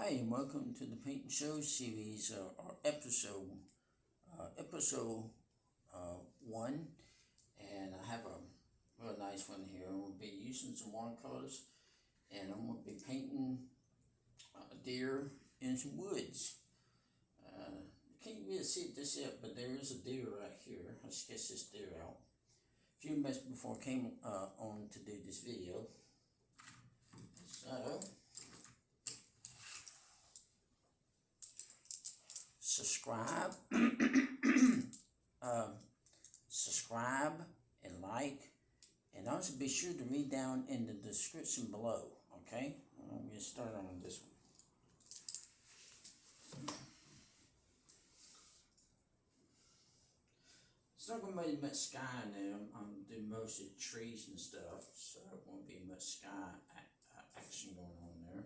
Hi, and welcome to the Paint and Show series, or episode, one. And I have a real nice one here. I'm going to be using some watercolors, and I'm going to be painting a deer in some woods. Can't really see this yet, but there is a deer right here. Let's sketch this deer out. A few minutes before I came on to do this video. So, subscribe, subscribe and like, and also be sure to read down in the description below. Okay, I'm gonna get started on this one. It's not gonna be much sky in there. I'm doing most of the trees and stuff, so it won't be much sky action going on there.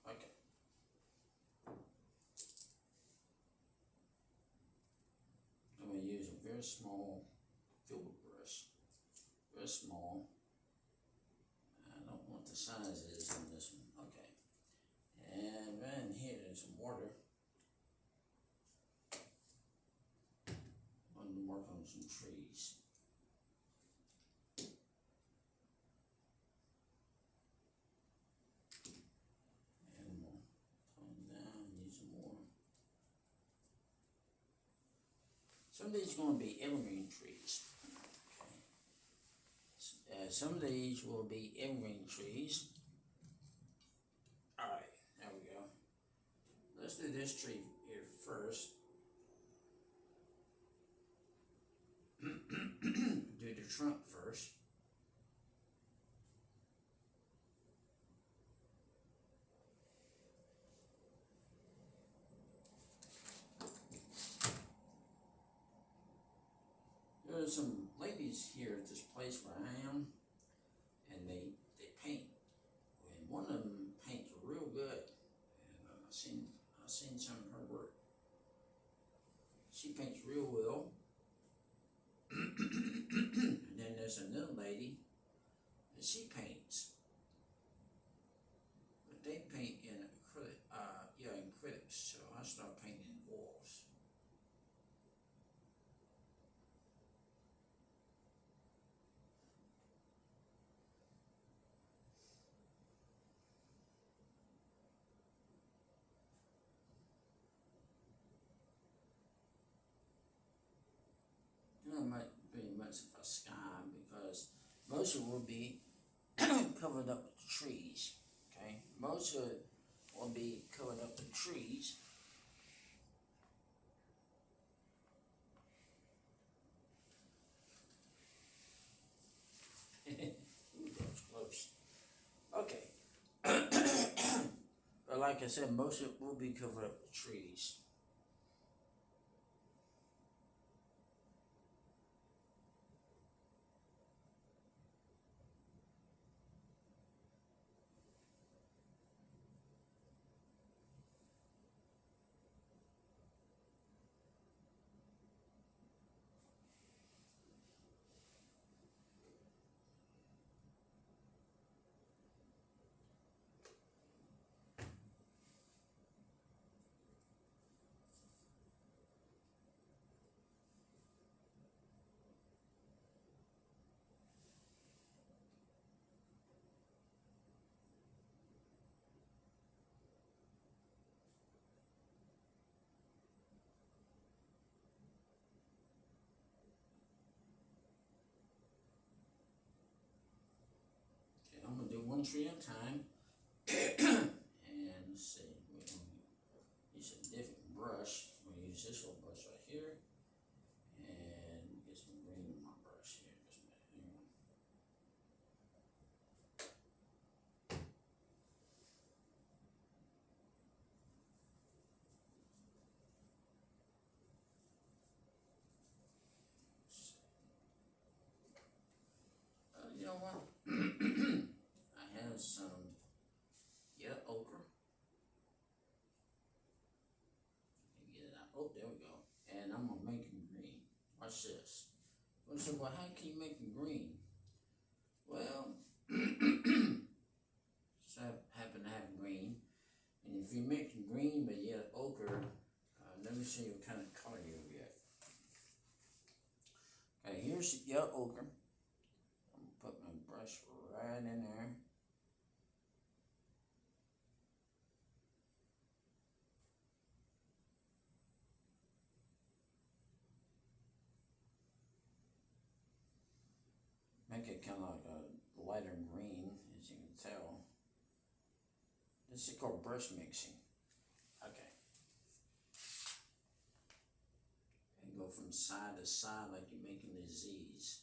Okay. I'm going to use a very small filbert brush. Very small. I don't know what the size is on this one. Okay. And right in here there's some water. I'm going to work on some trees. And we'll come down and use some more. Some of these are going to be evergreen trees. Okay. Some of these will be evergreen trees. Alright, there we go. Let's do this tree here first. Do the trunk first. There's some ladies here at this place where I am, and they paint. And one of them paints real good. And I've seen some of her work. She paints real well. And then there's another lady that she paints. But they paint in acrylic, in acrylics, so I start painting in oils. It might be much of a sky because most of it will be covered up with trees. Okay, most of it will be covered up with trees. Ooh, that was close. Okay. But like I said, most of it will be covered up with trees. Okay, I'm gonna do one tree at a time. And let's see, we're gonna use a different brush. I'm gonna use this little brush right here. And get some green in my brush here. Just a minute. You know what? I have some yellow ochre. Get it out Oh, there we go. And I'm gonna make them green. Watch this. Well, so, well, how can you make them green? Well, just happen to have green. And if you make them green but yet ochre, let me see what kind of color you'll get. Okay, here's the yellow ochre. I'm gonna put my brush right in there. Make it kind of like a lighter green, as you can tell. This is called brush mixing. Okay. And go from side to side like you're making the Z's.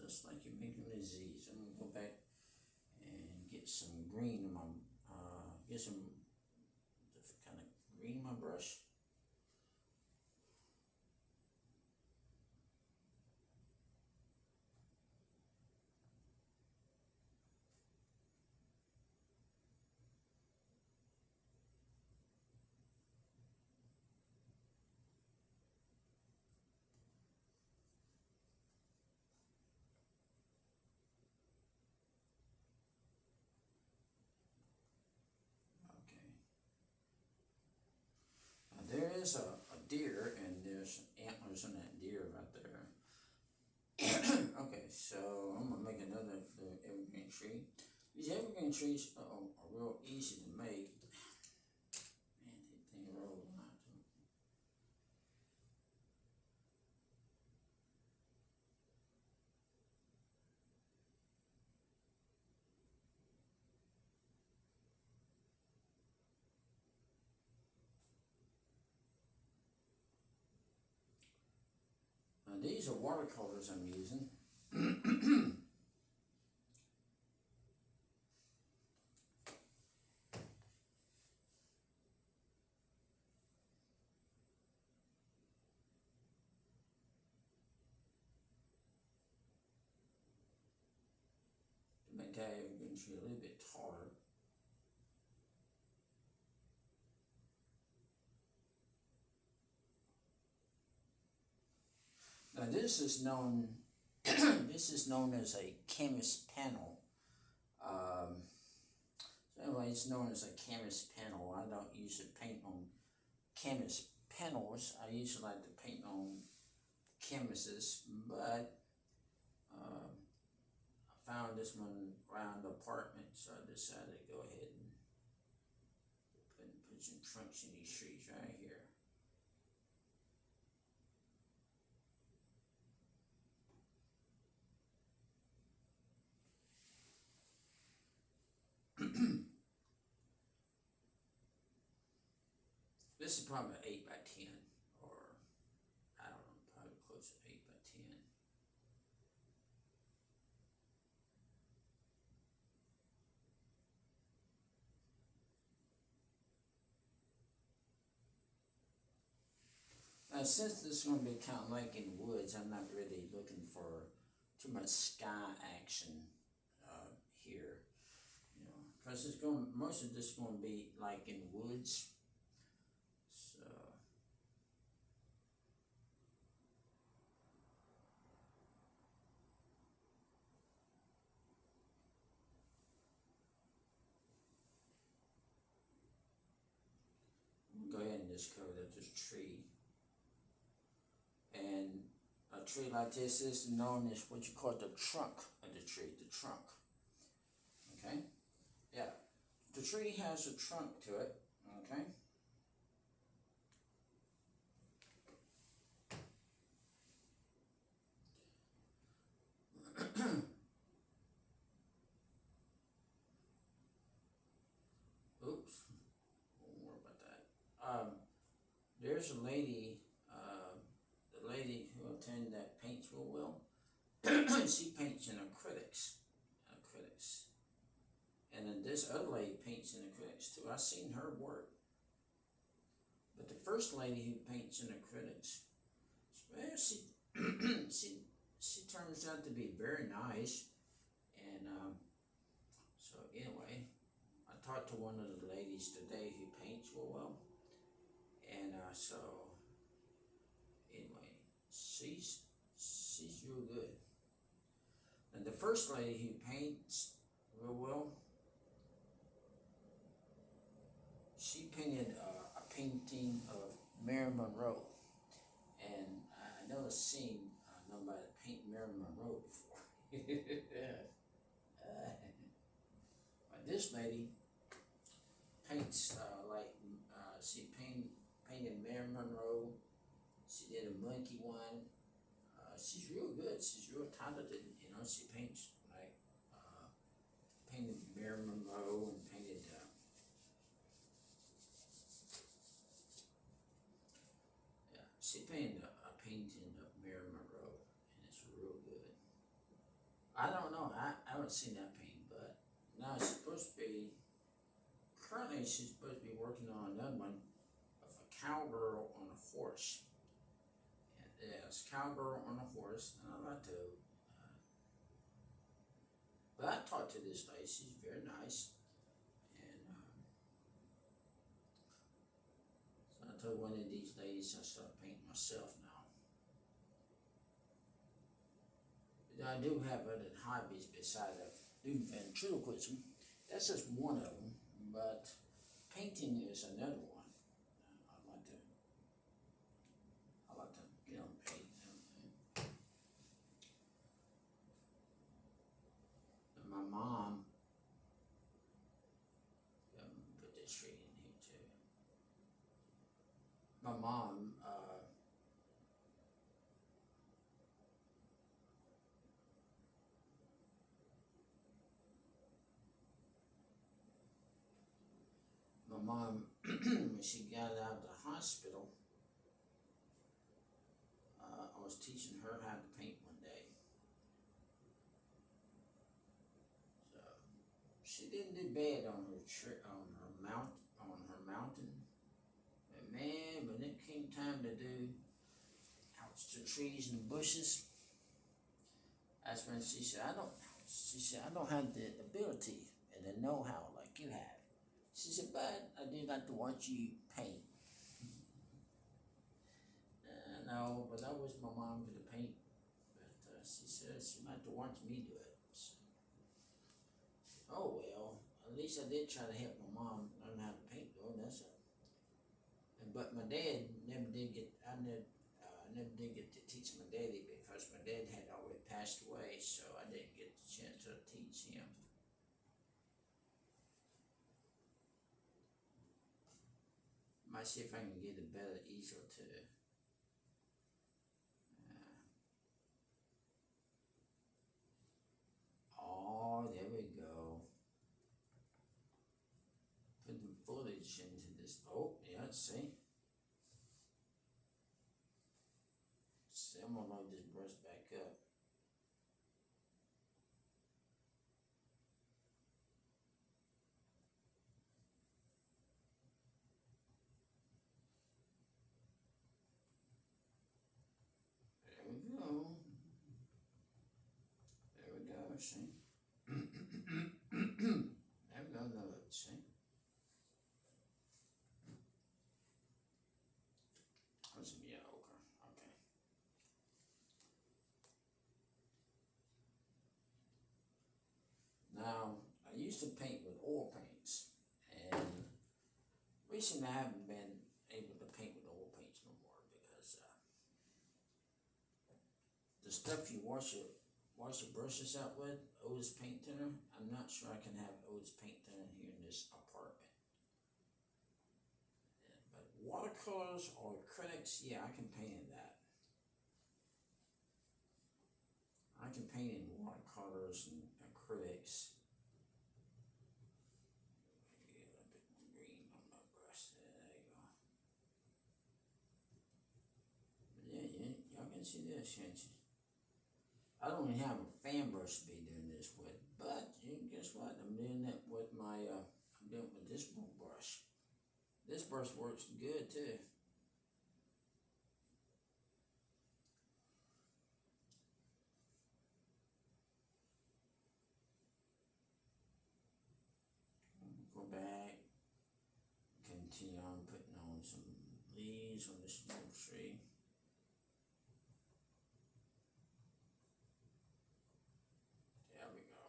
Just like you're making the Z's. I'm gonna go back and get some green in my, get some kind of green in my brush. Okay. Now there is a deer, and there's antlers on that deer right there. Okay, so I'm gonna make another evergreen tree. These evergreen trees are real easy to make. Man, that thing rolled out. Now these are watercolors I'm using. To make that evergreen tree a little bit taller. Now this is known this is known as a canvas panel. So anyway, it's known as a canvas panel. I don't usually paint on canvas panels. I usually like to paint on canvases, but I found this one around the apartment, so I decided to go ahead and put some trunks in these trees right here. This is probably 8 by 10, or I don't know, probably close to 8 by 10. Now, since this is going to be kind of like in the woods, I'm not really looking for too much sky action here, you know, because most of this is going to be like in the woods. So go ahead and just cover up this tree. And a tree like this is known as what you call the trunk of the tree, the trunk. Okay? Yeah. The tree has a trunk to it, okay? Oops. Don't worry about that. There's a lady, the lady who attended that paints real well. She paints in acrylics. And then this other lady paints in acrylics too. I've seen her work. But the first lady who paints in acrylics, well, she turns out to be very nice. And so anyway, I talked to one of the ladies today who paints real well. And so anyway, she's real good. And the first lady who paints real well, she painted a painting of Marilyn Monroe. And I never seen nobody paint Marilyn Monroe before. But this lady paints she painted Marilyn Monroe. She did a monkey one. She's real good. She's real talented. You know, she paints like painted Marilyn Monroe and painted. Yeah, she painted a painting of Marilyn Monroe, and it's real good. I don't know. I haven't seen that painting, but now she's supposed to be. Currently, she's supposed to be working on another one of a cowgirl on a horse. And yes, cowgirl on a horse, and I like to. But I talked to this lady. She's very nice, and so I told one of these ladies I start painting myself now. But I do have other hobbies besides doing ventriloquism. That's just one of them, but painting is another one. I like to, paint them. And my mom, put this tree in here too. My mom, when she got out of the hospital, I was teaching her how to paint one day. So she didn't do bad on her mountain. But man, when it came time to do out the trees and the bushes, that's when she said, I don't have the ability and the know-how like you have. She said, but I do like to watch you paint. No, but I wish my mom could have paint. But she said she might have to watch me do it. So, oh well, at least I did try to help my mom learn how to paint though, that's it. But my dad never did get, I never did get to teach my daddy because my dad had already passed away, so I didn't get the chance to teach him. Might see if I can get a better easel to. Oh, there we go. Put the footage into this. Oh, yeah, see? See, I'm gonna load this brush back up. There we go. There we go, see? There we go, no, see? What's some yellow ochre? Okay. Now, I used to paint with oil paints, and recently I haven't been able to paint with oil paints no more because the stuff you wash your brushes out with, Otis paint thinner, I'm not sure I can have Otis paint thinner here in this apartment. But watercolors or acrylics, yeah, I can paint in that. I can paint in watercolors and acrylics. Get a bit more green on my brush. There you go. But yeah, y'all can see this, can't you? I don't even have a fan brush to be doing this with, but guess what? I'm doing that with my, I'm doing it with this brush. This brush works good too. continue on putting on some leaves on this little tree. There we go.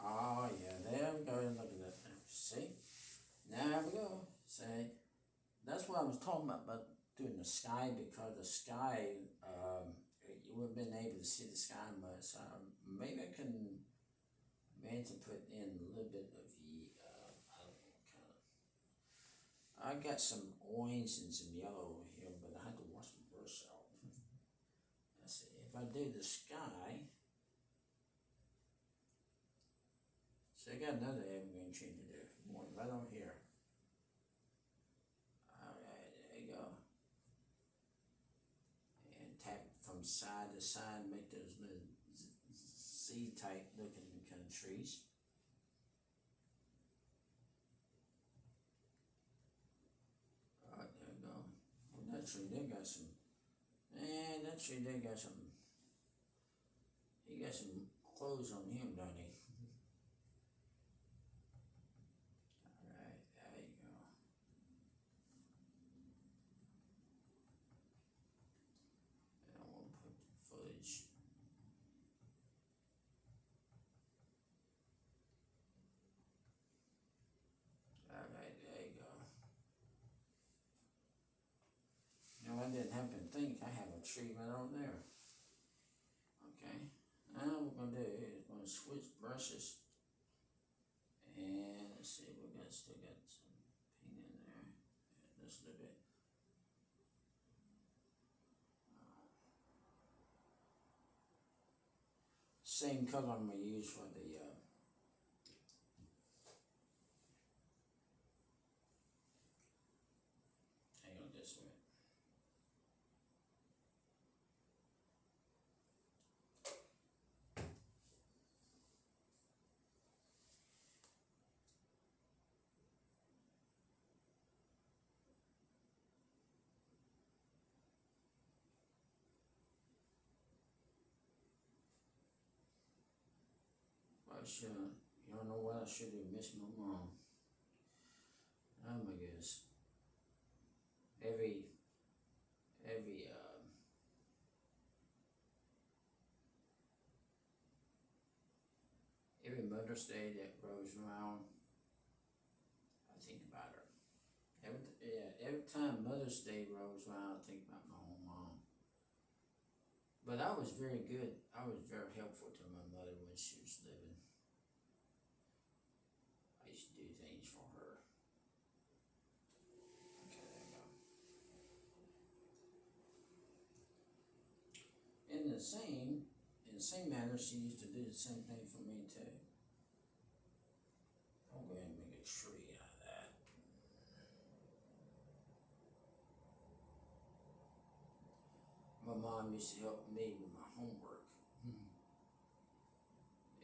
Oh yeah, there we go. Look at that. See? There we go. See? That's what I was talking about doing the sky, because the sky, you wouldn't have been able to see the sky much. Maybe I can manage to put in a little bit of the, I don't know, kind of. I got some orange and some yellow over here, but I had to wash the brush out. Let's see. If I do the sky, so I got another evergreen tree to do. One right over here. Alright, there you go. And tap from side to side, make those little Z-type looking kind of trees. Alright, there you go. Well, that tree there got some, man, that tree there got some, he got some clothes on him, don't he? Alright, there you go. And I want to put the foliage. Alright, there you go. Now I didn't happen to think I have a tree right over there. Okay, now what we're gonna do is we're gonna switch brushes. And let's see, we got still got some paint in there. Yeah, just a little bit. Same color I'm gonna use for the hang on this way. I should, you don't know what I should have missed my mom. Oh my goodness. Every Mother's Day that rolls around, I think about her. Every time Mother's Day rolls around, I think about my own mom. But I was very good. I was very helpful to my mother when she was living. I used to do things for her. Okay, there you go. In the same manner, she used to do the same thing for me too. I'll go ahead and make a tree out of that. My mom used to help me with my homework.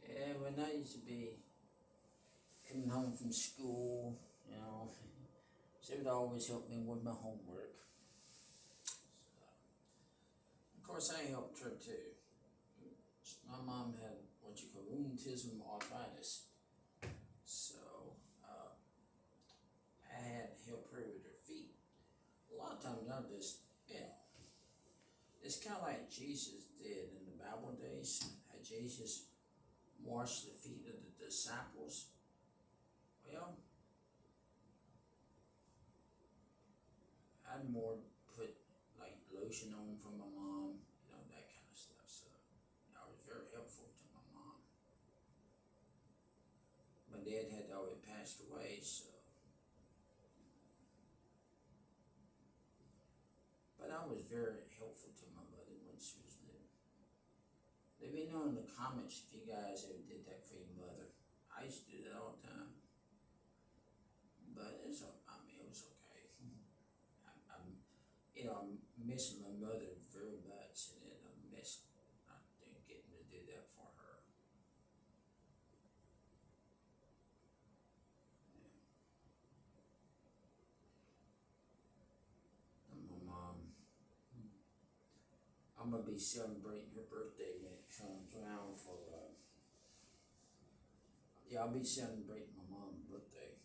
Yeah, when I used to be coming home from school, you know, she would always help me with my homework. So, of course, I helped her too. My mom had what you call rheumatism arthritis. So, I had to help her with her feet. A lot of times I just, it's kind of like Jesus did in the Bible days. How Jesus washed the feet of the disciples. Well, I'd more put like lotion on for my mom, you know, that kind of stuff. So I was very helpful to my mom. My dad had already passed away, so. But I was very helpful to my mother when she was living. Let me know in the comments if you guys ever did that for your mother. I used to do that all the time. But it's, I mean, it was okay. I'm missing my mother very much, and then I missed not getting to do that for her. And my mom, I'm gonna be celebrating her birthday when it comes around for, yeah, I'll be celebrating my mom's birthday.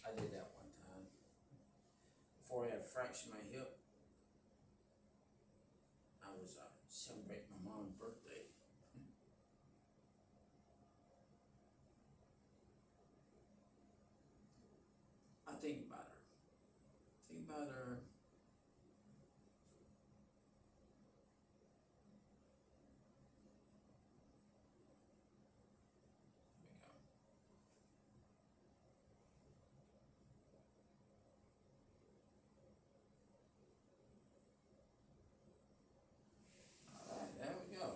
I did that one time. Before I had fractured my hip, I was celebrating my mom's birthday. I think about her. Think about her. There we go. All right, there we go.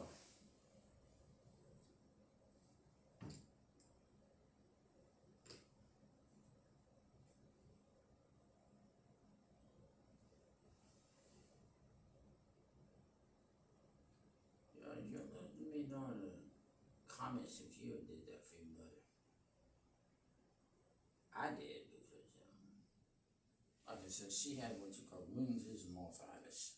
Yeah, you let me know in the comments if you did that for your mother. I did because, like I said, she had what you call rheumatism arthritis.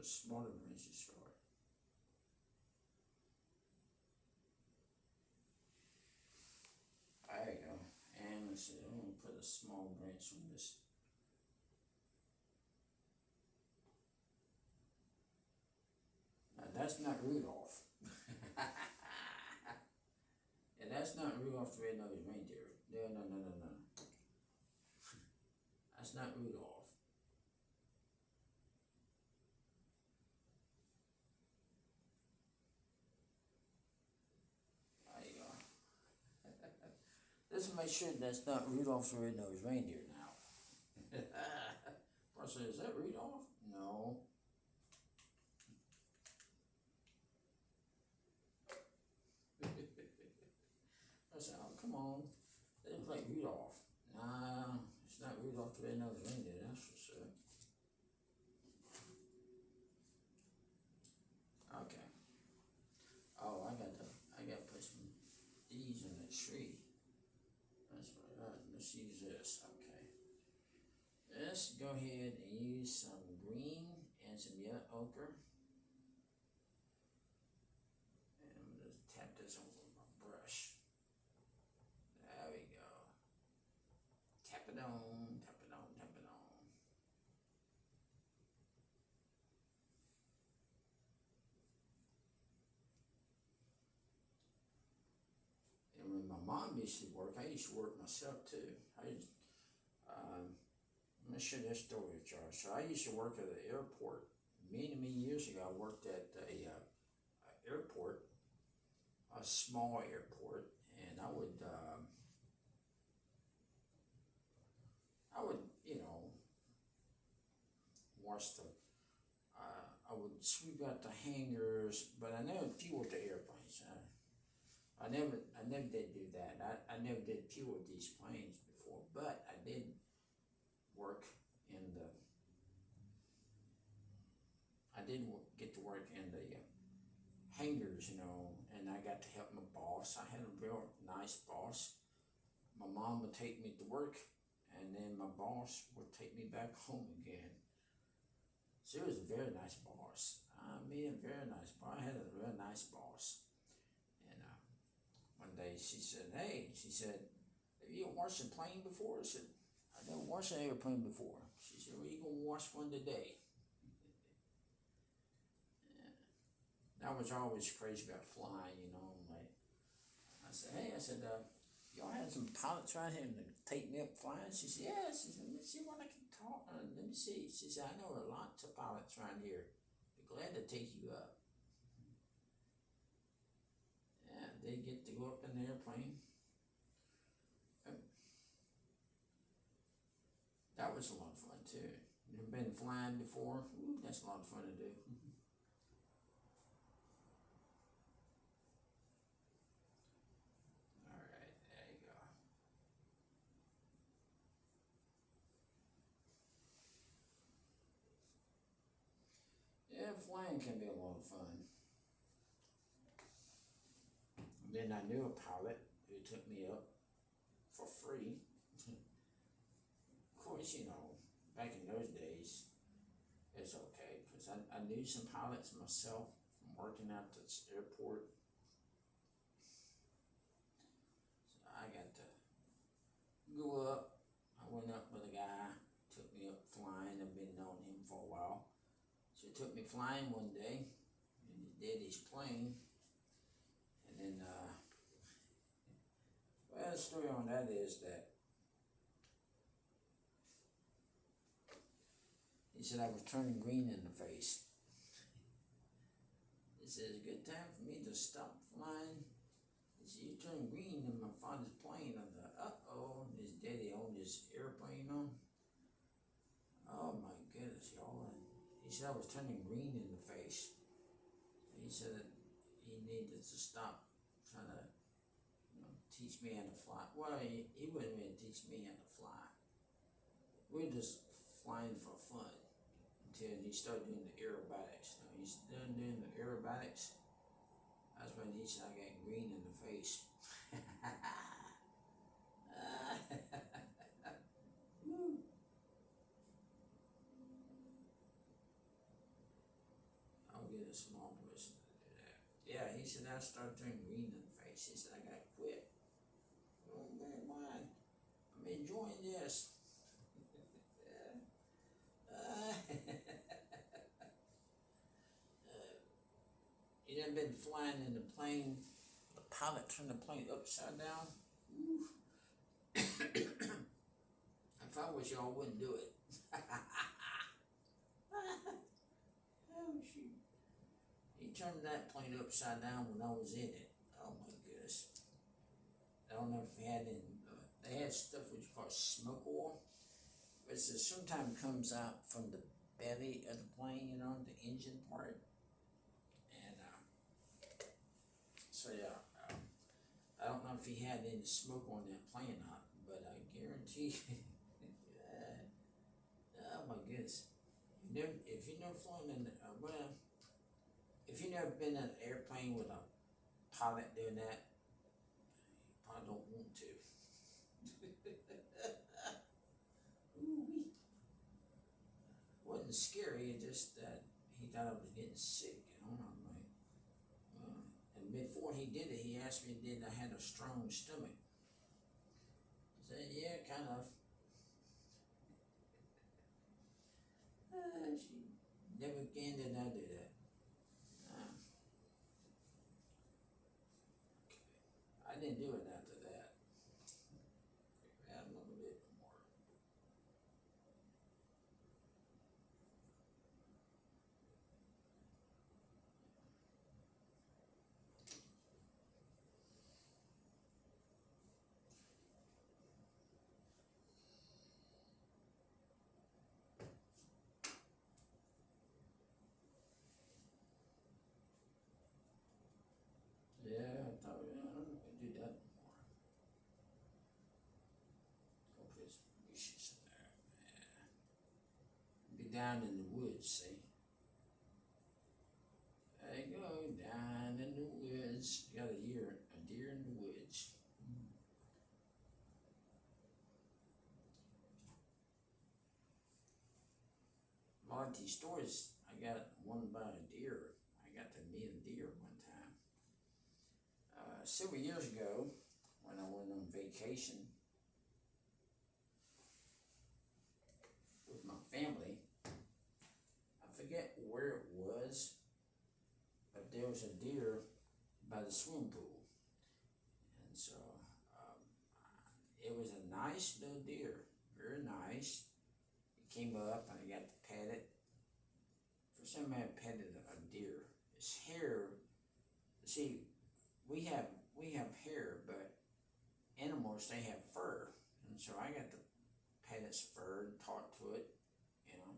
The smaller branch is short. There you go. And let's see, I'm gonna put a small branch on this. Now that's not Rudolph. Yeah, that's not Rudolph the Red-Nosed Reindeer. No. That's not Rudolph. There you go. Let's make sure that's not Rudolph the Red-Nosed Reindeer now. Person, is that Rudolph? No. I said, oh, come on. They look like Rudolph. Nah, it's not Rudolph the Red-Nosed Reindeer, that's for sure. Okay. Oh, I gotta put some these in the tree. That's right. Let's use this. Okay. Let's go ahead and use some green and some yellow ochre. And I'm gonna tap this on with my brush. There we go. Tap it on, tap it on, tap it on. And when my mom used to work, I used to work myself too. Let me share this story with y'all. So I used to work at the airport. Many years ago, I worked at a airport, a small airport, and I would, wash the, I would sweep out the hangars, but I never fueled the airplanes. I never did do that. I never did fuel these planes before, but I did work in the, I did get to work in the hangars, and I got to help my boss. I had a real nice boss. My mom would take me to work, and then my boss would take me back home again. She was a very nice boss. I mean, a very nice boss. I had a real nice boss. And one day she said, hey, have you washed a plane before? I said, I never washed an airplane before. She said, well, you gonna wash one today. I was always crazy about flying, like, I said, hey, y'all had some pilots right here to take me up flying? She said, yeah. She said, let me see what I can talk, let me see. She said, I know lots of pilots around here. Be glad to take you up. Yeah, did get to go up in the airplane. That was a lot of fun too. You've been flying before? Ooh, that's a lot of fun to do. Alright, there you go. Yeah, flying can be a lot of fun. Then I knew a pilot who took me up for free. Of course, back in those days, it's okay, because I knew some pilots myself from working at this airport. So I got to go up. I went up with a guy, took me up flying. I've been knowing him for a while. So he took me flying one day, and he did his plane. And then, well, the story on that is that he said I was turning green in the face. He said, it's a good time for me to stop flying. He said, you turn green in my father's plane. I thought, uh-oh, his daddy owned his airplane on. Oh my goodness, y'all. He said I was turning green in the face. He said that he needed to stop trying to teach me how to fly. Well, he wouldn't even teach me how to fly. We were just flying for fun until he started doing the aerobatics. Now he's done doing the aerobatics. That's when he said I got green in the face. I'll get a small person to do that. Yeah, he said I started turning green in the face. He said I got to quit. Oh man, why? I'm enjoying this. You done been flying in the plane, the pilot turned the plane upside down? If I was y'all, wouldn't do it. Oh shoot. He turned that plane upside down when I was in it. Oh my goodness. I don't know if they had they had stuff which you call smoke oil. But it sometimes comes out from the belly of the plane, the engine part. And so yeah, I don't know if he had any smoke on that plane or not, but I guarantee oh my goodness. If you never flown in, if you never been in an airplane with a pilot doing that, you probably don't want to. Ooh-wee. Wasn't scary, it just that he thought I was getting sick, I'm like, and before he did it, he asked me did I had a strong stomach. I said, yeah, kind of. She never again did I do that. Okay. I didn't do it after that. Add a little bit more. Yeah, I thought, I could do that more. Go put some bushes in there. Yeah. Be down in the woods, see? There you go, down in the woods. You got a deer in the woods. A lot of these stories, I got one about a deer. I got to meet a deer one time. Several years ago, when I went on vacation with my family, I forget where it was, but there was a deer by the swimming pool. And so, it was a nice little deer, very nice. It came up and I got to pet it. First time I had petted a deer, its hair, see, we have we have hair, but animals, they have fur. And so I got to pet its fur and talk to it, you know.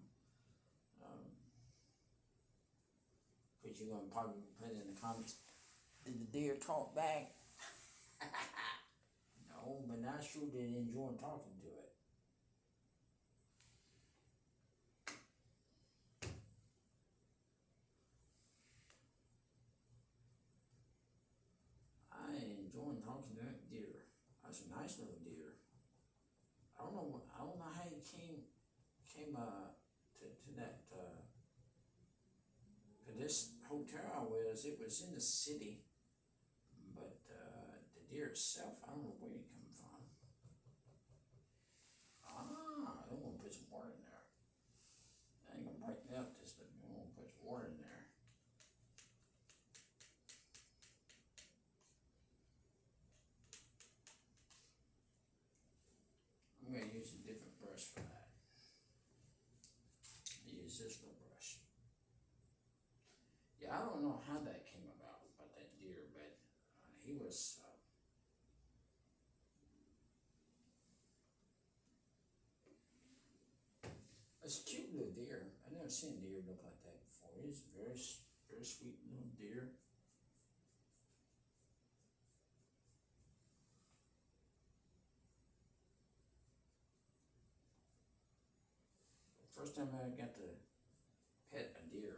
Because you're going to probably put in the comments, did the deer talk back? No, but I sure did enjoy talking to it. I enjoyed talking to that deer. That's a nice little deer. I don't know how he came to that to this hotel I was. It was in the city, but the deer itself, I don't know where he come from. I don't want to put some water in there. I ain't gonna break it up this, but I want to put some water in there. I'm gonna use a different brush for that. Use this little brush. Yeah, I don't know how that came about that deer, but he was. It's a cute little deer. I've never seen a deer look like that before. He's a very sweet little deer. First time I got to pet a deer.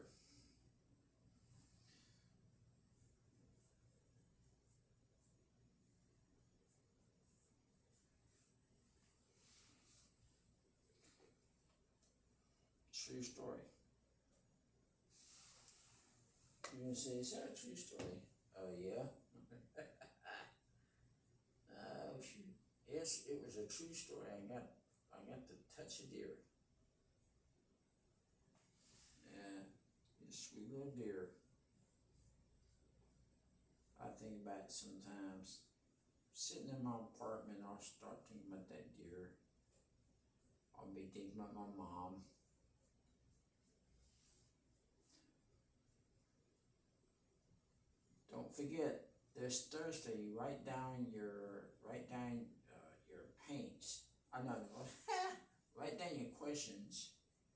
True story. You're gonna say, is that a true story? Yeah. Oh shoot. Yes, it was a true story. I got to touch a deer. Yeah, this sweet little deer. I think about it sometimes. Sitting in my apartment, I'll start thinking about that deer. I'll be thinking about my mom. Don't forget, this Thursday, you write down your paints. No, write down your questions,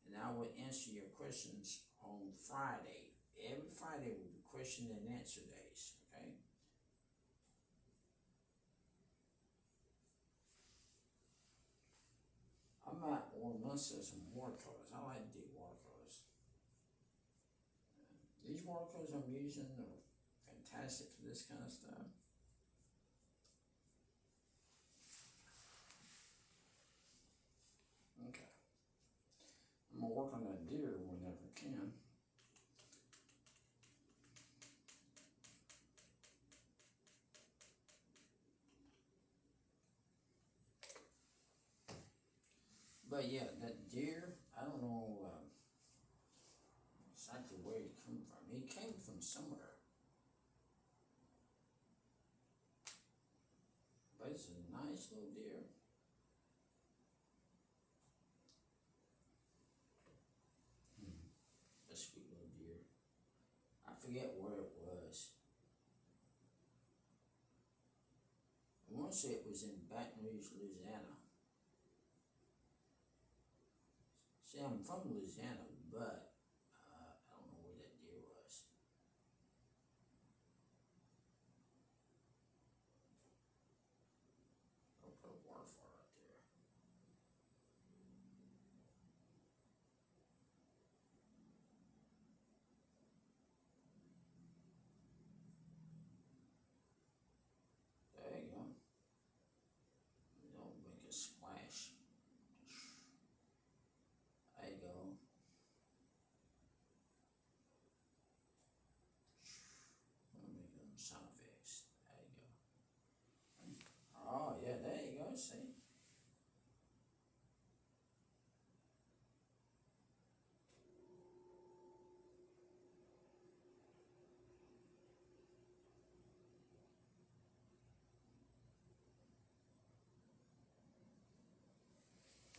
and I will answer your questions on Friday. Every Friday will be question and answer days. Okay. I might order myself some watercolors. I like to do watercolors. These watercolors I'm using are fantastic for this kind of stuff. Okay. I'm gonna work on that deer whenever I can. But yeah, that deer, I don't know exactly where he came from. He came from somewhere. But it's a nice little deer. A sweet little deer. I forget where it was. I want to say it was in Baton Rouge, Louisiana. See, I'm from Louisiana, but I don't know where that deer was. I'll put a waterfall right there. There you go. Don't make a splash. There you go. I'll make them sound effects. There you go. Oh yeah, there you go. See.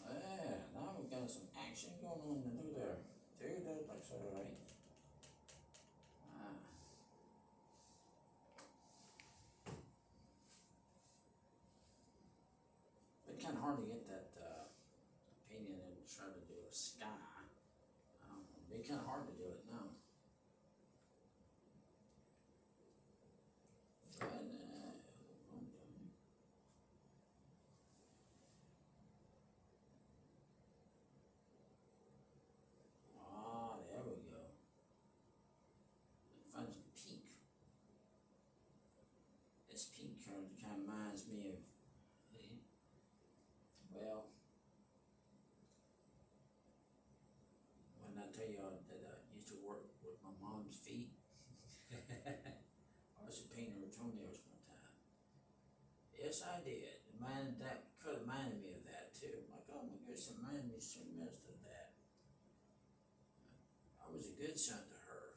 Yeah, now we got some action going on to do there. Dude, that looks alright. kind of hard to get that painting and try to do a sky. It'd be kind of hard to do it now. But, there we go. Find some peak. This peak kind of reminds me of well, when I tell you that I used to work with my mom's feet, I was painting her toenails one time. Yes, I did. That could have reminded me of that too. I'm like, oh my goodness, it reminded me so much of that. I was a good son to her.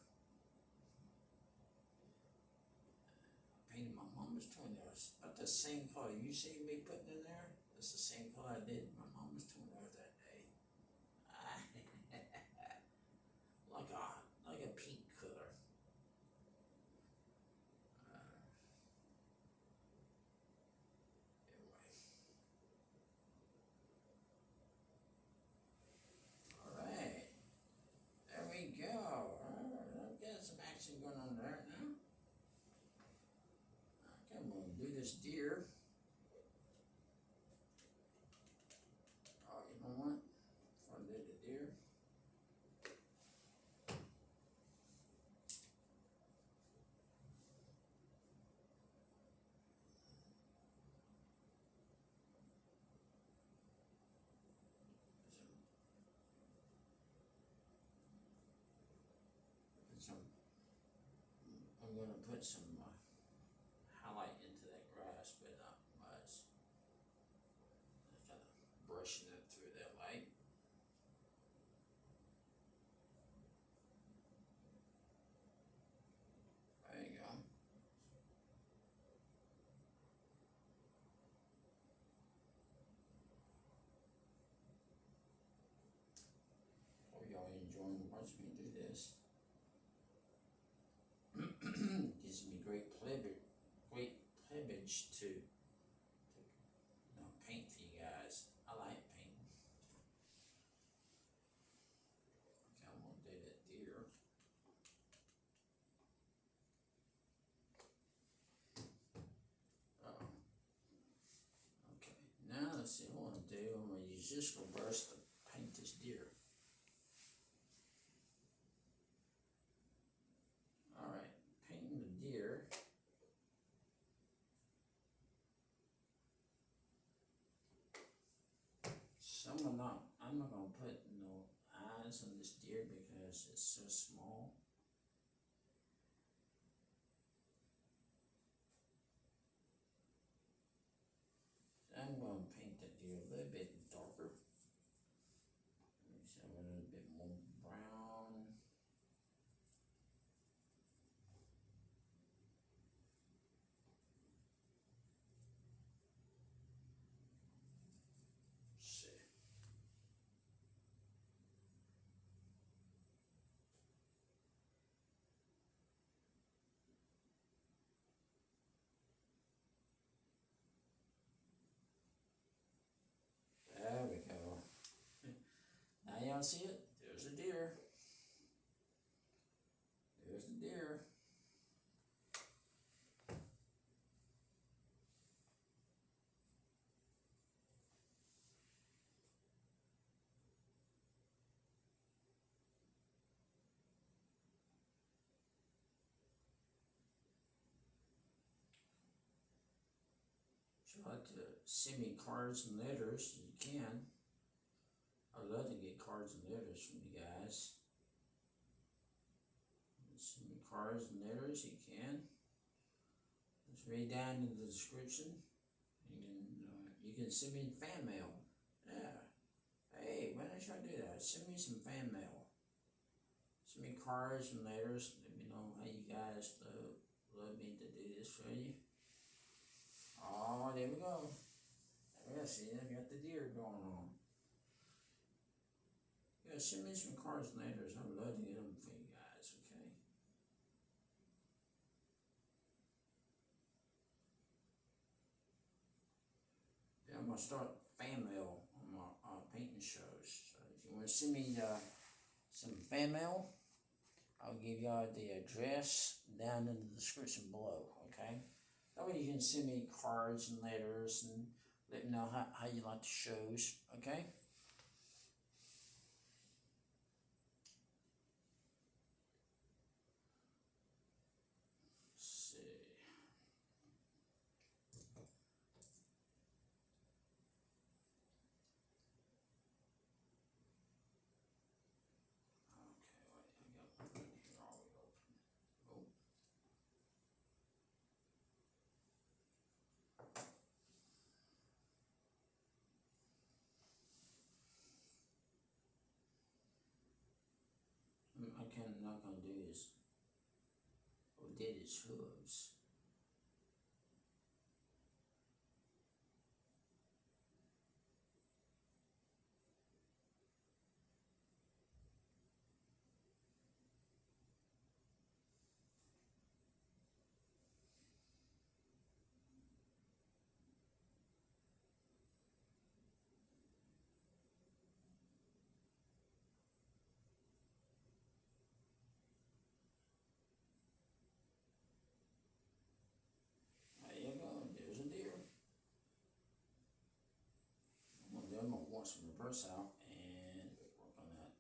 I painted my mom's toenails about the same color you see me putting in there. It's the same color I did my mom's toenails that day. like a peak color. Anyway. Alright. There we go. Alright, I've got some action going on there now. Okay, I'm gonna do this deer. Oh, you know what? Before I do the deer. I'm gonna put some highlight into that grass, but not much. Just kind of brushing it through that light. There you go. Hope y'all enjoying watching me do this. Gives me great privilege to paint for you guys. I like painting. Okay, I'm gonna do that deer. Okay, now let's see what I want to do. I'm gonna use this reverse to paint this deer. Alright, painting the deer. I'm not gonna put no eyes on this deer because it's so small. I'm gonna paint the deer a little bit darker. Maybe a little bit more brown. There we go. Now y'all see it? There's a deer. There's the deer. If you like to send me cards and letters, you can. I'd love to get cards and letters from you guys. Send me cards and letters, you can. It's right down in the description. You can send me fan mail. Yeah. Hey, why don't y'all do that? Send me some fan mail. Send me cards and letters. Let me know how you guys love me to do this for you. Oh, there we go. Yeah, see, I got the deer going on. Yeah, send me some cards and letters. I would love to get them for you guys, okay? Yeah, I'm gonna start fan mail on my painting shows. So if you want to send me some fan mail, I'll give y'all the address down in the description below, okay? That way you can send me cards and letters and let me know how you like the shows, okay? Let's see. Okay, wait, I got one here already open. Oh. Not gonna do is, what did is hooves. There you go, there's a deer. I'm gonna wash some reverse out and work on that.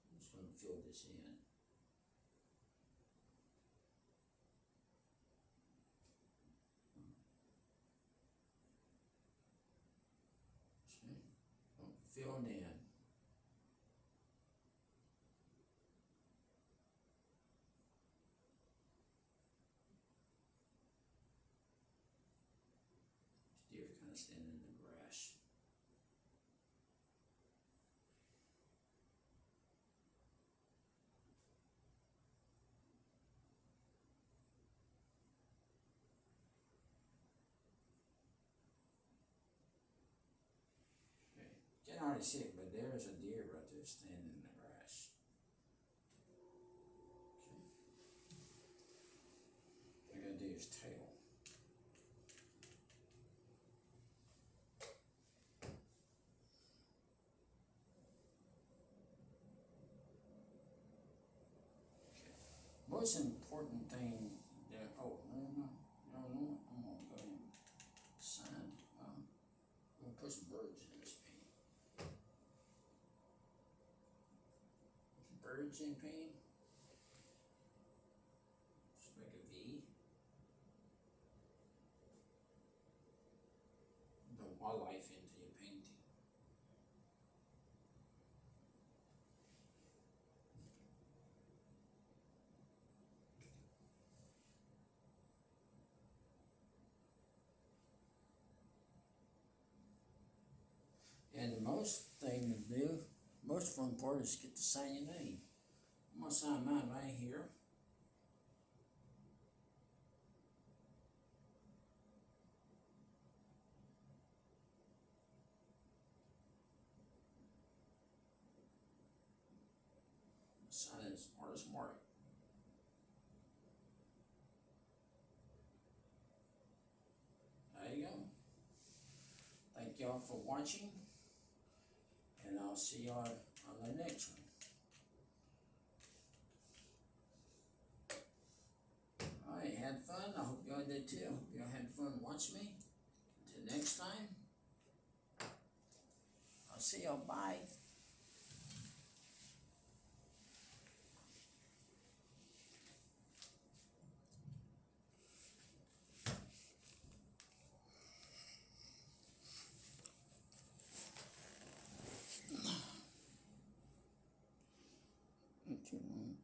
I'm just gonna fill this in. See? Filling in. This deer kind of standing in the grass. Okay. Can't hardly see it, but there's a deer right there standing in the grass. Okay. I gotta do his tail. Most important thing there, oh, no, I'm gonna go ahead and sign, I'm gonna put some birds in this paint. Some birds in paint. Just make a V. The wildlife into your painting. And the most thing to do, most fun part is get to sign your name. I'm gonna sign mine right here. Sign as Artist Mark. There you go. Thank y'all for watching, and I'll see y'all on the next one. Alright, had fun. I hope y'all did too. I hope y'all had fun watching me. Until next time, I'll see y'all. Bye. Too long.